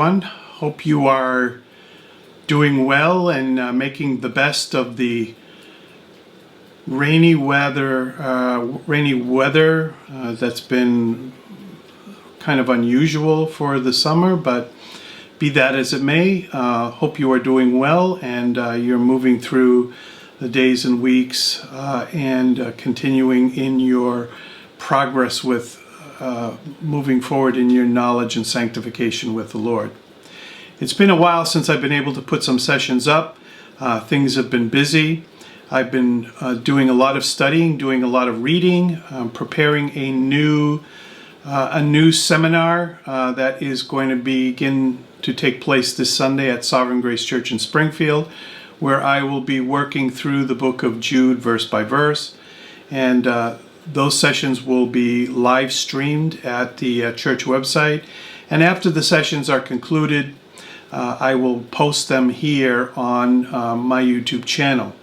everyone. Hope you are doing well and making the best of the rainy weather that's been kind of unusual for the summer, but be that as it may, hope you are doing well and you're moving through the days and weeks and continuing in your progress with moving forward in your knowledge and sanctification with the Lord. It's been a while since I've been able to put some sessions up. Things have been busy. I've been doing a lot of studying, doing a lot of reading, preparing a new seminar that is going to begin to take place this Sunday at Sovereign Grace Church in Springfield, where I will be working through the book of Jude verse by verse. And those sessions will be live streamed at the church website. And after the sessions are concluded, I will post them here on my YouTube channel.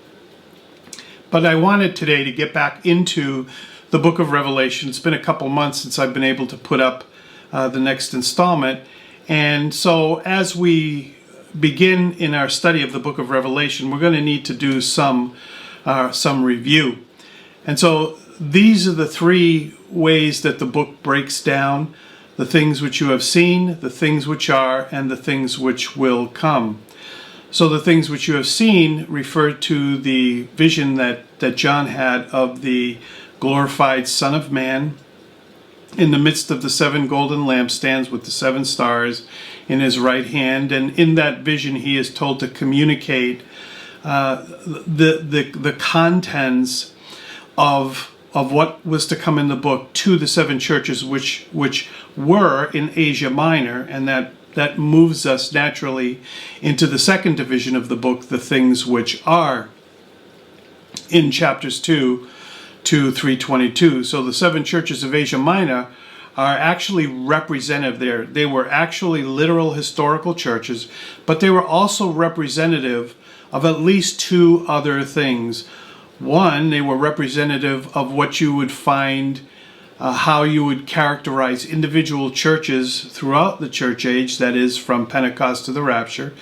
But I wanted today to get back into the book of Revelation. It's been a couple months since I've been able to put up the next installment. And so as we begin in our study of the book of Revelation, we're going to need to do some review. And so these are the three ways that the book breaks down: the things which you have seen, the things which are, and the things which will come. So the things which you have seen refer to the vision that John had of the glorified Son of Man in the midst of the seven golden lampstands with the seven stars in his right hand. And in that vision, he is told to communicate the contents of what was to come in the book to the seven churches which were in Asia Minor, and that moves us naturally into the second division of the book, the things which are, in chapters 2 to 322. So the seven churches of Asia Minor are actually representative there. They were actually literal historical churches, but they were also representative of at least two other things. One, they were representative of what you would find, how you would characterize individual churches throughout the church age, that is, from Pentecost to the rapture.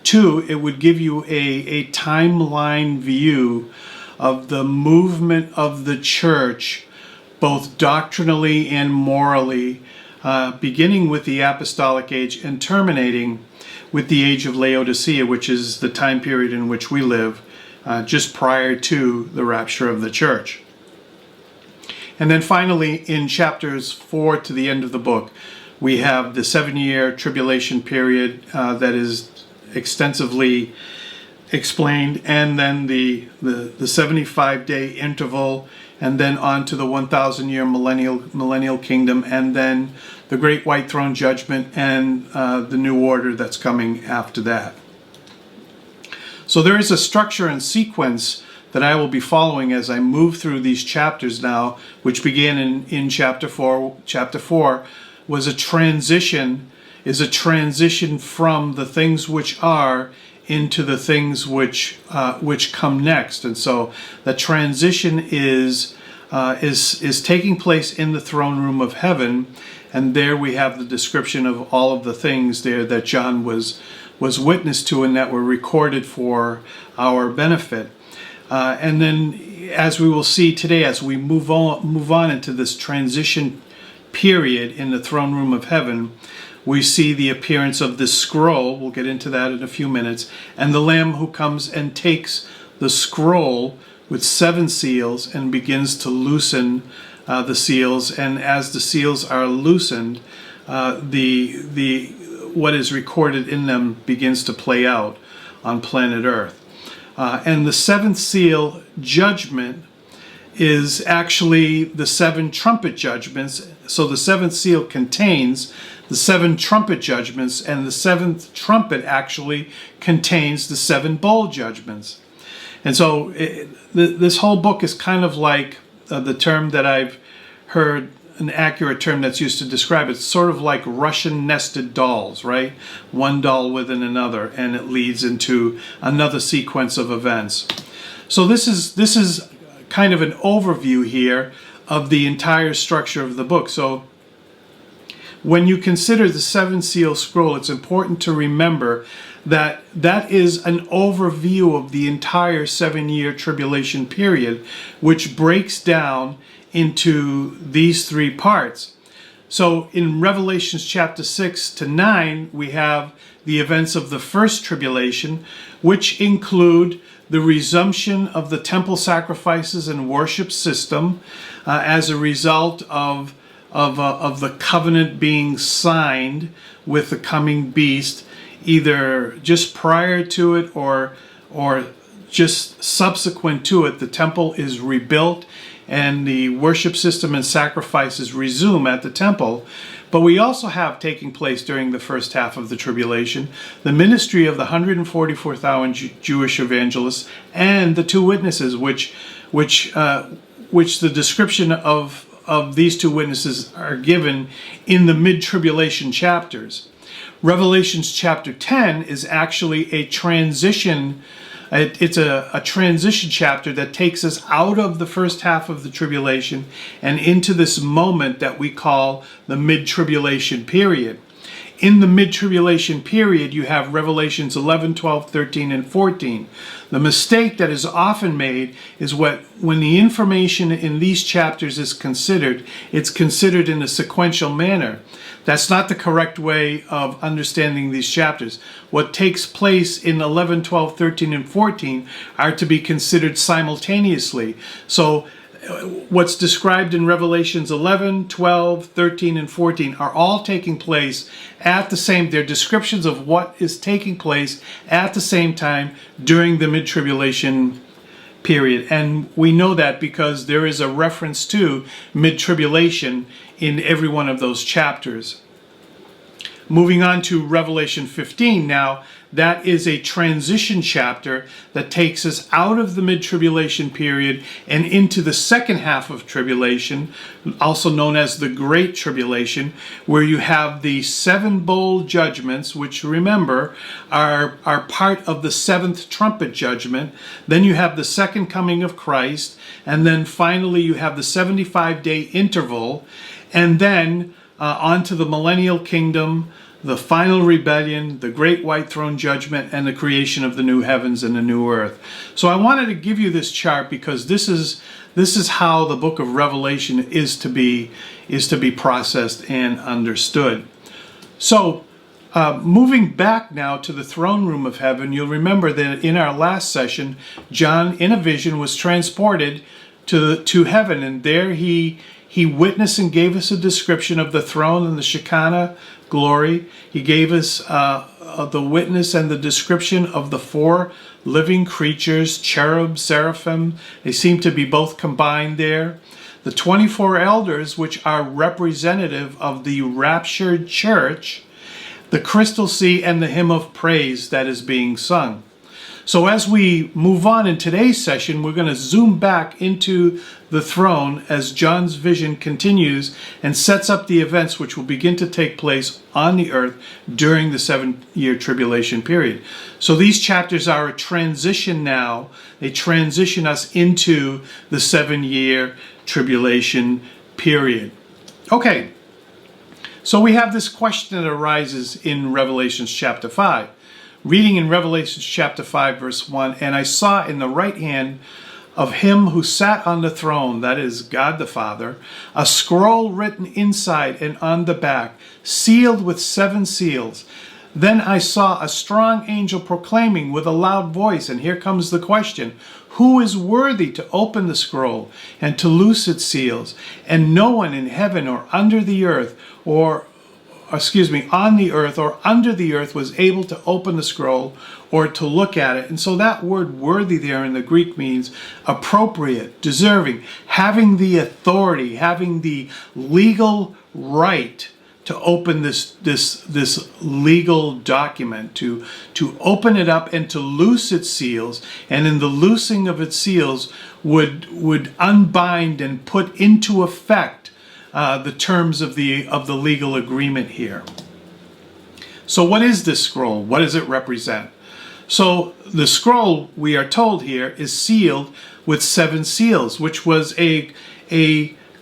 Two, it would give you a timeline view of the movement of the church, both doctrinally and morally, beginning with the apostolic age and terminating with the age of Laodicea, which is the time period in which we live, just prior to the rapture of the church. And then finally, in chapters 4 to the end of the book, we have the 7-year tribulation period that is extensively explained, and then the 75-day interval, and then on to the 1,000-year millennial kingdom, and then the great white throne judgment and the new order that's coming after that. So there is a structure and sequence that I will be following as I move through these chapters now, which began in chapter 4. Chapter 4 was a transition from the things which are into the things which come next. And so the transition is taking place in the throne room of heaven, and there we have the description of all of the things there that John was witness to and that were recorded for our benefit. And then, as we will see today, as we move on into this transition period in the throne room of heaven, we see the appearance of this scroll. We'll get into that in a few minutes. And the Lamb who comes and takes the scroll with 7 seals and begins to loosen the seals. And as the seals are loosened, what is recorded in them begins to play out on planet Earth. And the 7th seal judgment is actually the 7 trumpet judgments. So the 7th seal contains the 7 trumpet judgments, and the 7th trumpet actually contains the 7 bowl judgments. And so this whole book is kind of like the term that I've heard, an accurate term that's used to describe it. It's sort of like Russian nested dolls, right? One doll within another, and it leads into another sequence of events. So this is kind of an overview here of the entire structure of the book. So when you consider the seven seal scroll, it's important to remember that that is an overview of the entire 7-year tribulation period, which breaks down into these three parts. So in Revelations chapter 6 to 9, we have the events of the first tribulation, which include the resumption of the temple sacrifices and worship system as a result of the covenant being signed with the coming beast, either just prior to it or just subsequent to it. The temple is rebuilt and the worship system and sacrifices resume at the temple. But we also have taking place during the first half of the tribulation the ministry of the 144,000 Jewish evangelists and the two witnesses, which the description of these two witnesses are given in the mid-tribulation chapters. Revelations chapter 10 is actually a transition. It's a transition chapter that takes us out of the first half of the tribulation and into this moment that we call the mid-tribulation period. In the mid-tribulation period, you have Revelations 11, 12, 13, and 14. The mistake that is often made is when the information in these chapters is considered, it's considered in a sequential manner. That's not the correct way of understanding these chapters. What takes place in 11, 12, 13, and 14 are to be considered simultaneously. So what's described in Revelations 11, 12, 13, and 14 are all taking place at the same, they're descriptions of what is taking place at the same time during the mid-tribulation period. And we know that because there is a reference to mid-tribulation in every one of those chapters. Moving on to Revelation 15 now, that is a transition chapter that takes us out of the mid-tribulation period and into the second half of tribulation, also known as the Great Tribulation, where you have the 7 bowl judgments, which remember are part of the 7th trumpet judgment. Then you have the second coming of Christ, and then finally you have the 75-day interval, and then onto the millennial kingdom, the final rebellion, the great white throne judgment, and the creation of the new heavens and the new earth. So I wanted to give you this chart because this is how the book of Revelation is to be processed and understood. So moving back now to the throne room of heaven, you'll remember that in our last session, John in a vision was transported to heaven, and there he witnessed and gave us a description of the throne and the Shekinah glory. He gave us the witness and the description of the 4 living creatures, cherub, seraphim. They seem to be both combined there. The 24 elders, which are representative of the raptured church, the crystal sea, and the hymn of praise that is being sung. So as we move on in today's session, we're going to zoom back into the throne as John's vision continues and sets up the events which will begin to take place on the earth during the 7-year tribulation period. So these chapters are a transition now. They transition us into the 7-year tribulation period. Okay, so we have this question that arises in Revelation chapter 5. Reading in Revelation chapter 5, verse 1, "And I saw in the right hand of him who sat on the throne, that is God the Father, a scroll written inside and on the back, sealed with 7 seals. Then I saw a strong angel proclaiming with a loud voice," and here comes the question, "Who is worthy to open the scroll and to loose its seals? And no one in heaven or under the earth on the earth or under the earth was able to open the scroll or to look at it." And so that word worthy there in the Greek means appropriate, deserving, having the authority, having the legal right to open this legal document, to open it up and to loose its seals, and in the loosing of its seals would unbind and put into effect the terms of the legal agreement here. So what is this scroll? What does it represent? So the scroll, we are told here, is sealed with 7 seals, which was a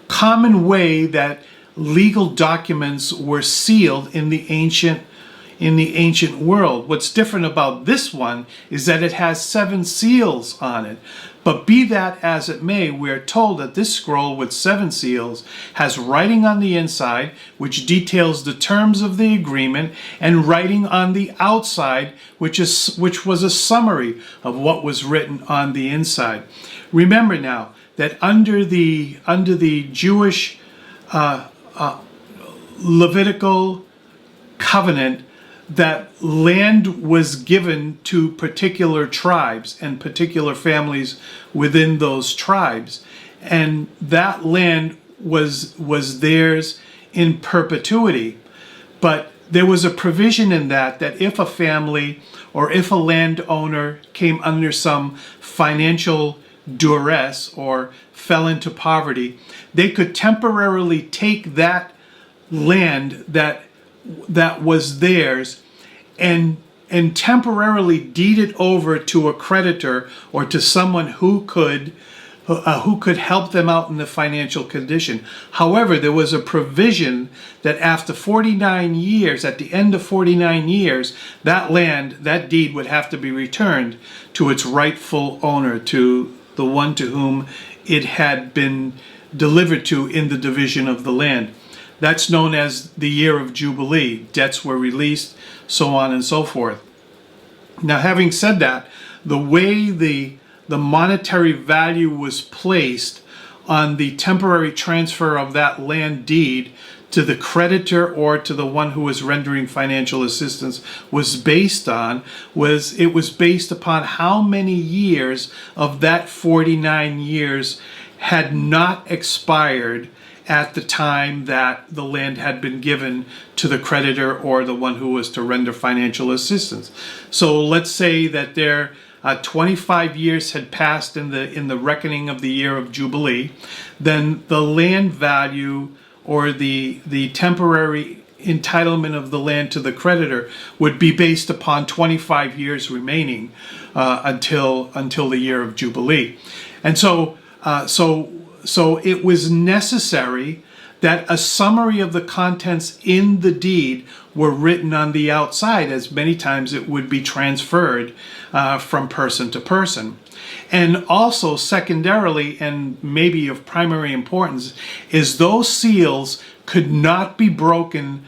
common way that legal documents were sealed in the ancient world. What's different about this one is that it has 7 seals on it. But be that as it may, we are told that this scroll with 7 seals has writing on the inside, which details the terms of the agreement, and writing on the outside, which was a summary of what was written on the inside. Remember now that under the Jewish Levitical covenant, that land was given to particular tribes and particular families within those tribes, and that land was theirs in perpetuity. But there was a provision in that if a family or if a landowner came under some financial duress or fell into poverty, they could temporarily take that land that was theirs and temporarily deed it over to a creditor or to someone who could help them out in the financial condition. However, there was a provision that after 49 years, at the end of 49 years, that land, that deed would have to be returned to its rightful owner, to the one to whom it had been delivered to in the division of the land. That's known as the year of Jubilee. Debts were released, so on and so forth. Now, having said that, the way the monetary value was placed on the temporary transfer of that land deed to the creditor or to the one who was rendering financial assistance was based upon how many years of that 49 years had not expired at the time that the land had been given to the creditor or the one who was to render financial assistance. So let's say that 25 years had passed in the reckoning of the year of Jubilee, then the land value or the temporary entitlement of the land to the creditor would be based upon 25 years remaining until the year of Jubilee. And so it was necessary that a summary of the contents in the deed were written on the outside, as many times it would be transferred from person to person. And also, secondarily, and maybe of primary importance, is those seals could not be broken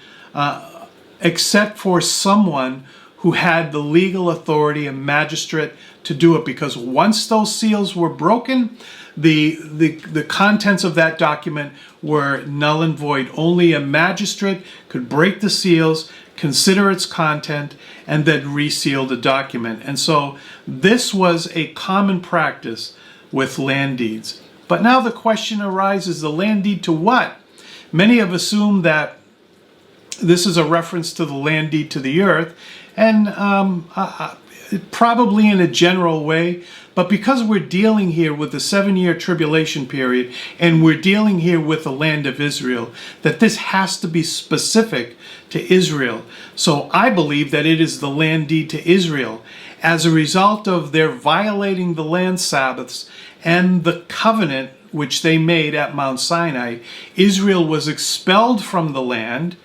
except for someone who had the legal authority, a magistrate, to do it, because once those seals were broken, the contents of that document were null and void. Only a magistrate could break the seals, consider its content, and then reseal the document. And so this was a common practice with land deeds. But now the question arises, the land deed to what? Many have assumed that this is a reference to the land deed to the earth, and probably in a general way, but because we're dealing here with the 7-year tribulation period and we're dealing here with the land of Israel, that this has to be specific to Israel. So I believe that it is the land deed to Israel. As a result of their violating the land Sabbaths and the covenant which they made at Mount Sinai, Israel was expelled from the land,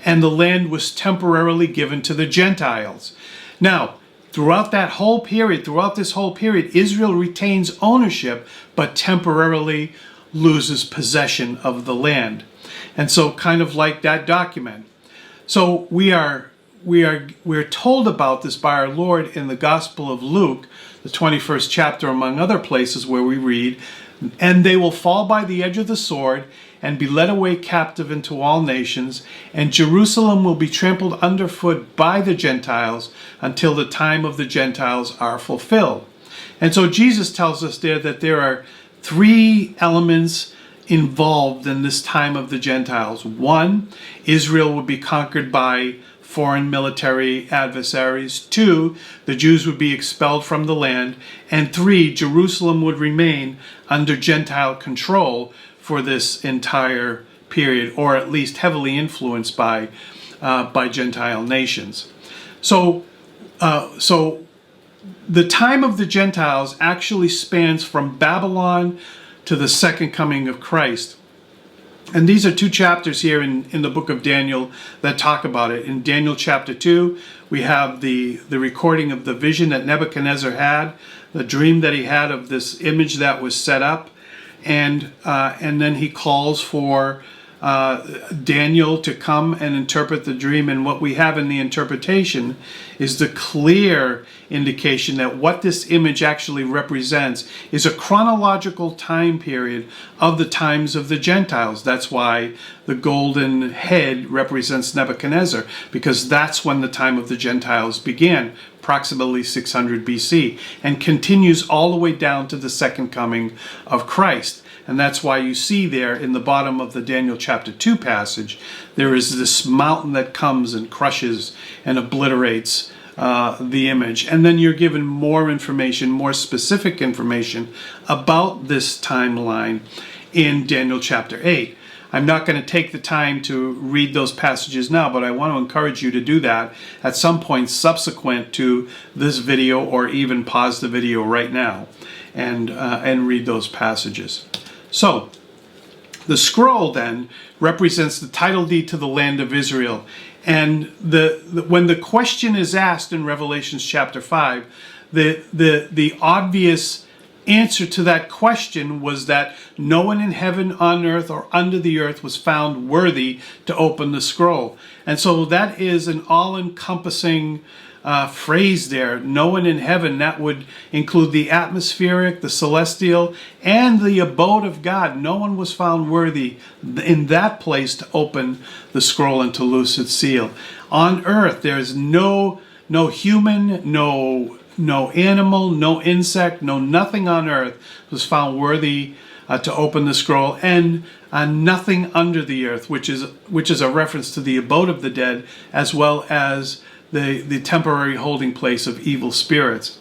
and the land was temporarily given to the Gentiles. Now, throughout this whole period, Israel retains ownership, but temporarily loses possession of the land. And so, kind of like that document. So we're told about this by our Lord in the Gospel of Luke, the 21st chapter, among other places, where we read, "And they will fall by the edge of the sword and be led away captive into all nations, and Jerusalem will be trampled underfoot by the Gentiles until the time of the Gentiles are fulfilled." And so Jesus tells us there that there are 3 elements involved in this time of the Gentiles. 1, Israel would be conquered by foreign military adversaries. 2, the Jews would be expelled from the land. And 3, Jerusalem would remain under Gentile control for this entire period, or at least heavily influenced by Gentile nations. So the time of the Gentiles actually spans from Babylon to the second coming of Christ. And these are two chapters here in the book of Daniel that talk about it. In Daniel chapter 2, we have the recording of the vision that Nebuchadnezzar had, the dream that he had of this image that was set up. And then he calls for Daniel to come and interpret the dream. And what we have in the interpretation is the clear indication that what this image actually represents is a chronological time period of the times of the Gentiles. That's why the golden head represents Nebuchadnezzar, because that's when the time of the Gentiles began, approximately 600 BC, and continues all the way down to the second coming of Christ. And that's why you see there in the bottom of the Daniel chapter 2 passage, there is this mountain that comes and crushes and obliterates the image. And then you're given more information, more specific information about this timeline in Daniel chapter 8. I'm not going to take the time to read those passages now, but I want to encourage you to do that at some point subsequent to this video, or even pause the video right now and read those passages. So, the scroll then represents the title deed to the land of Israel. And when the question is asked in Revelation chapter 5, the obvious answer to that question was that no one in heaven, on earth, or under the earth was found worthy to open the scroll. And so that is an all-encompassing phrase there. No one in heaven, that would include the atmospheric, the celestial, and the abode of God. No one was found worthy in that place to open the scroll and to loose its seal. On earth, there is no human, no animal, no insect, nothing on earth was found worthy to open the scroll, and nothing under the earth, which is a reference to the abode of the dead, as well as the temporary holding place of evil spirits.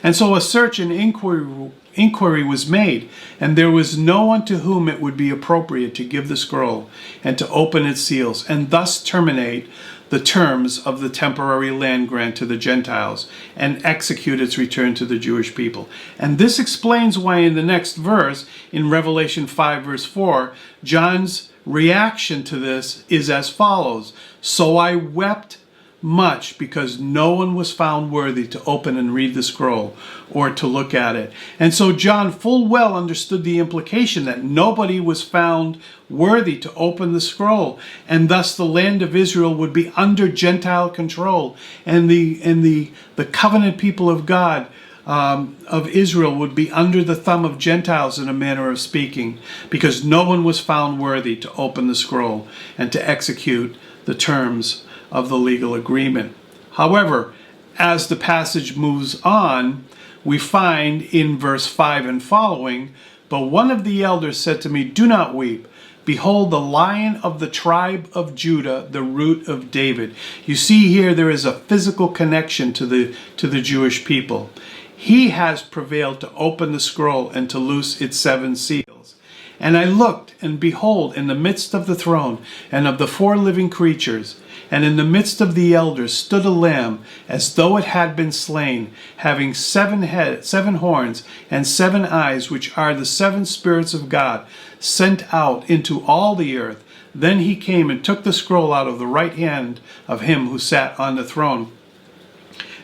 And so a search and inquiry was made, and there was no one to whom it would be appropriate to give the scroll and to open its seals, and thus terminate the terms of the temporary land grant to the Gentiles and execute its return to the Jewish people. And this explains why in the next verse, in Revelation 5 verse 4, John's reaction to this is as follows: "So I wept much because no one was found worthy to open and read the scroll or to look at it." And so John full well understood the implication that nobody was found worthy to open the scroll, and thus the land of Israel would be under Gentile control, and the covenant people of God of Israel would be under the thumb of Gentiles, in a manner of speaking, because no one was found worthy to open the scroll and to execute the terms of the legal agreement. However, as the passage moves on, we find in verse 5 and following, "But one of the elders said to me, 'Do not weep. Behold, the Lion of the tribe of Judah, the root of David.'" You see here there is a physical connection to the Jewish people. "He has prevailed to open the scroll and to loose its 7 seals. And I looked, and behold, in the midst of the throne and of the 4 living creatures, and in the midst of the elders stood a lamb, as though it had been slain, having 7 heads, 7 horns, and 7 eyes, which are the 7 spirits of God, sent out into all the earth. Then he came and took the scroll out of the right hand of him who sat on the throne."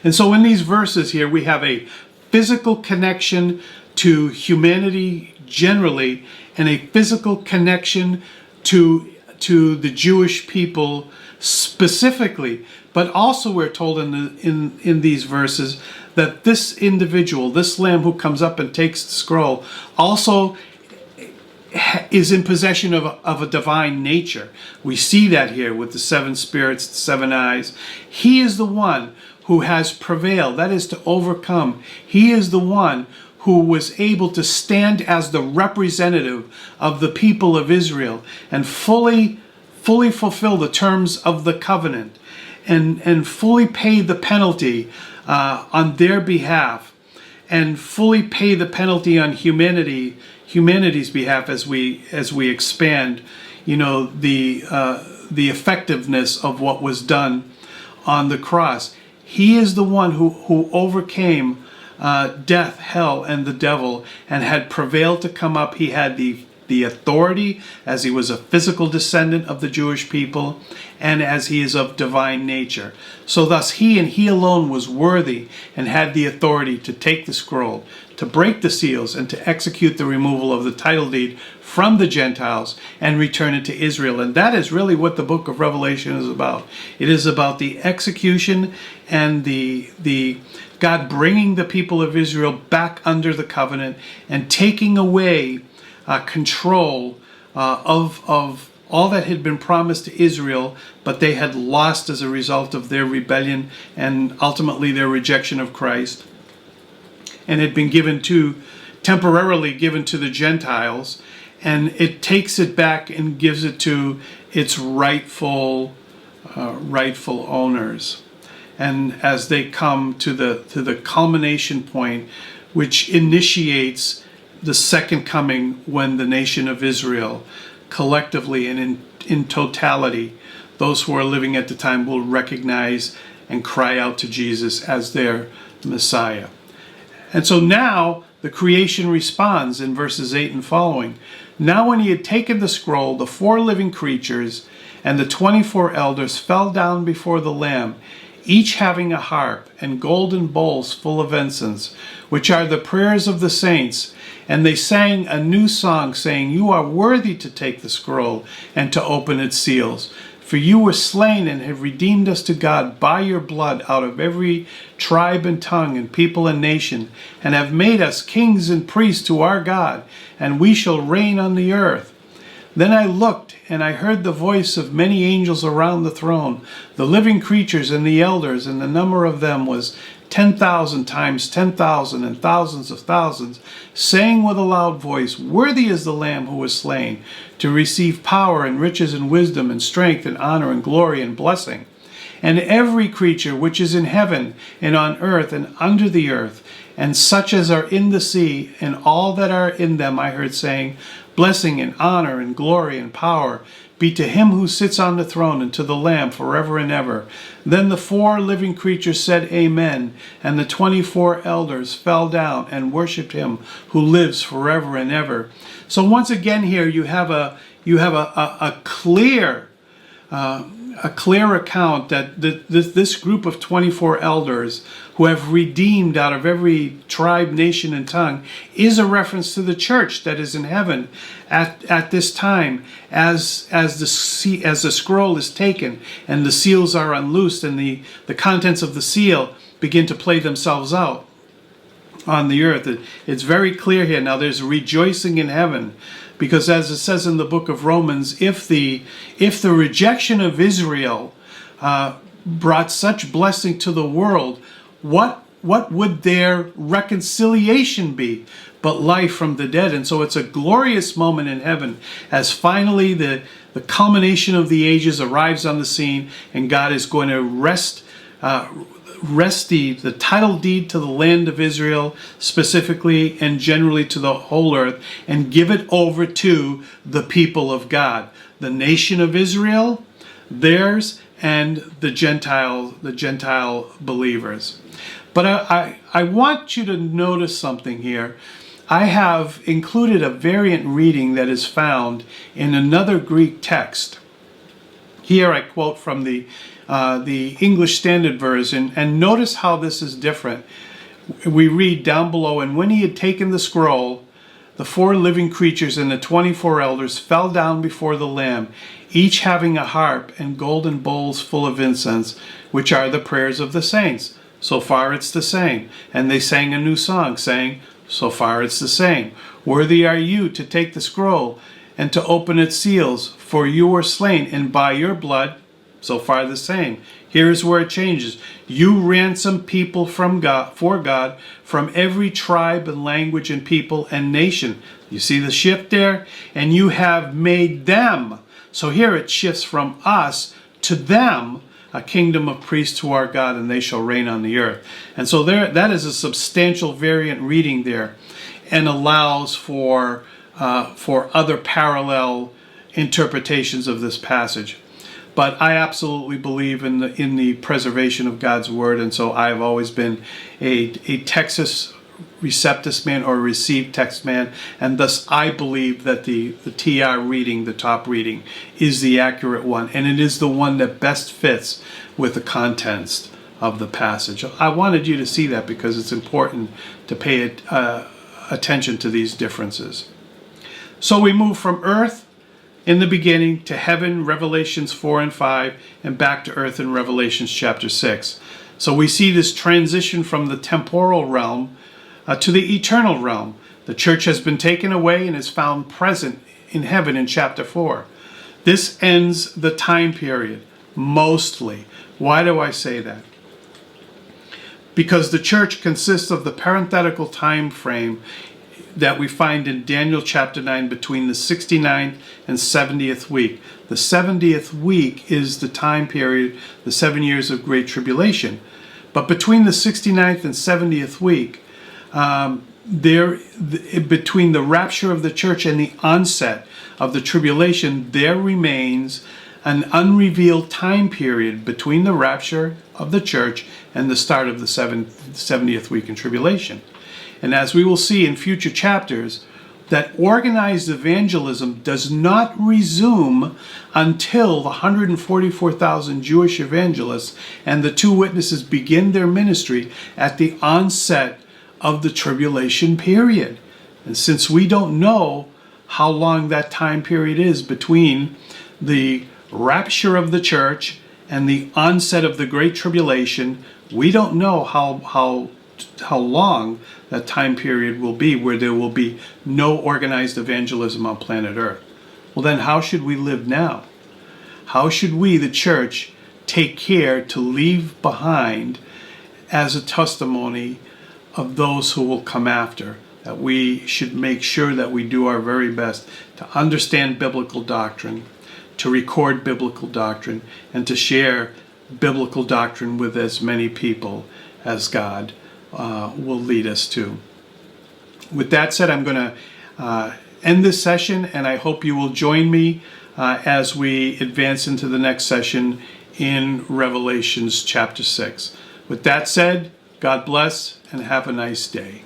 And so in these verses here, we have a physical connection to humanity generally, and a physical connection to the Jewish people specifically. But also we're told in these verses that this individual, this lamb who comes up and takes the scroll, also is in possession of a divine nature. We see that here with the 7 spirits, the 7 eyes. He is the one who has prevailed, that is to overcome. He is the one who was able to stand as the representative of the people of Israel and fully fulfill the terms of the covenant, and fully pay the penalty on their behalf, and fully pay the penalty on humanity's behalf as we expand, the effectiveness of what was done on the cross. He is the one who overcame death, hell, and the devil, and had prevailed to come up. He had the the authority, as he was a physical descendant of the Jewish people, and as he is of divine nature. So thus he and he alone was worthy and had the authority to take the scroll, to break the seals, and to execute the removal of the title deed from the Gentiles and return it to Israel. And that is really what the book of Revelation is about. It is about the execution and the God bringing the people of Israel back under the covenant and taking away control of all that had been promised to Israel, but they had lost as a result of their rebellion and ultimately their rejection of Christ, and had been temporarily given to the Gentiles, and it takes it back and gives it to its rightful owners. And as they come to the culmination point, which initiates the second coming, when the nation of Israel collectively and in totality, those who are living at the time will recognize and cry out to Jesus as their Messiah. And so now the creation responds in verses 8 and following. Now when he had taken the scroll, the 4 living creatures and the 24 elders fell down before the Lamb, each having a harp and golden bowls full of incense, which are the prayers of the saints. And they sang a new song, saying, "You are worthy to take the scroll and to open its seals. For you were slain and have redeemed us to God by your blood out of every tribe and tongue and people and nation, and have made us kings and priests to our God, and we shall reign on the earth." Then I looked, and I heard the voice of many angels around the throne, the living creatures and the elders, and the number of them was 10,000 times 10,000 and thousands of thousands, saying with a loud voice, "Worthy is the Lamb who was slain, to receive power and riches and wisdom and strength and honor and glory and blessing." And every creature which is in heaven and on earth and under the earth, and such as are in the sea, and all that are in them, I heard saying, "Blessing and honor and glory and power be to him who sits on the throne and to the Lamb forever and ever." Then the 4 living creatures said, "Amen." And the 24 elders fell down and worshipped him who lives forever and ever. So once again here you have a clear account that this group of 24 elders who have redeemed out of every tribe, nation, and tongue is a reference to the church that is in heaven at this time, as the scroll is taken and the seals are unloosed and the contents of the seal begin to play themselves out on the earth. It's very clear here. Now there's rejoicing in heaven, because as it says in the book of Romans, if the rejection of Israel brought such blessing to the world, what would their reconciliation be but life from the dead? And so it's a glorious moment in heaven as finally the culmination of the ages arrives on the scene, and God is going to wrest the title deed to the land of Israel specifically and generally to the whole earth, and give it over to the people of God, the nation of Israel, theirs, and the Gentile believers. But I want you to notice something here. I have included a variant reading that is found in another Greek text. Here I quote from the English Standard Version, and notice how this is different. We read down below, "And when he had taken the scroll, the 4 living creatures and the 24 elders fell down before the Lamb, each having a harp and golden bowls full of incense, which are the prayers of the saints." So far it's the same. And they sang a new song, saying, so far it's the same. "Worthy are you to take the scroll and to open its seals, for you were slain, and by your blood," so far the same. Here's where it changes. "You ransom people for God from every tribe and language and people and nation." You see the shift there? "And you have made them." So here it shifts from us to them, "a kingdom of priests to our God, and they shall reign on the earth." And so that is a substantial variant reading there, and allows for other parallel interpretations of this passage. But I absolutely believe in the preservation of God's word, and so I've always been a Texas receptus man or received text man, and thus I believe that the TR reading, the top reading, is the accurate one, and it is the one that best fits with the contents of the passage. I wanted you to see that because it's important to pay attention to these differences. So we move from earth in the beginning to heaven, Revelations 4 and 5, and back to earth in Revelations chapter 6. So we see this transition from the temporal realm to the eternal realm. The church has been taken away and is found present in heaven in chapter 4. This ends the time period, mostly. Why do I say that? Because the church consists of the parenthetical time frame that we find in Daniel chapter 9 between the 69th and 70th week. The 70th week is the time period, the 7 years of Great Tribulation. But between the 69th and 70th week, between the rapture of the church and the onset of the tribulation, there remains an unrevealed time period between the rapture of the church and the start of the 70th week in tribulation. And as we will see in future chapters, that organized evangelism does not resume until the 144,000 Jewish evangelists and the two witnesses begin their ministry at the onset of the tribulation period. And since we don't know how long that time period is between the rapture of the church and the onset of the Great Tribulation, we don't know how long that time period will be where there will be no organized evangelism on planet Earth. Well, then how should we live now? How should we, the church, take care to leave behind as a testimony of those who will come after? That we should make sure that we do our very best to understand biblical doctrine, to record biblical doctrine, and to share biblical doctrine with as many people as God will lead us to. With that said, I'm going to end this session, and I hope you will join me as we advance into the next session in Revelations chapter 6. With that said, God bless and have a nice day.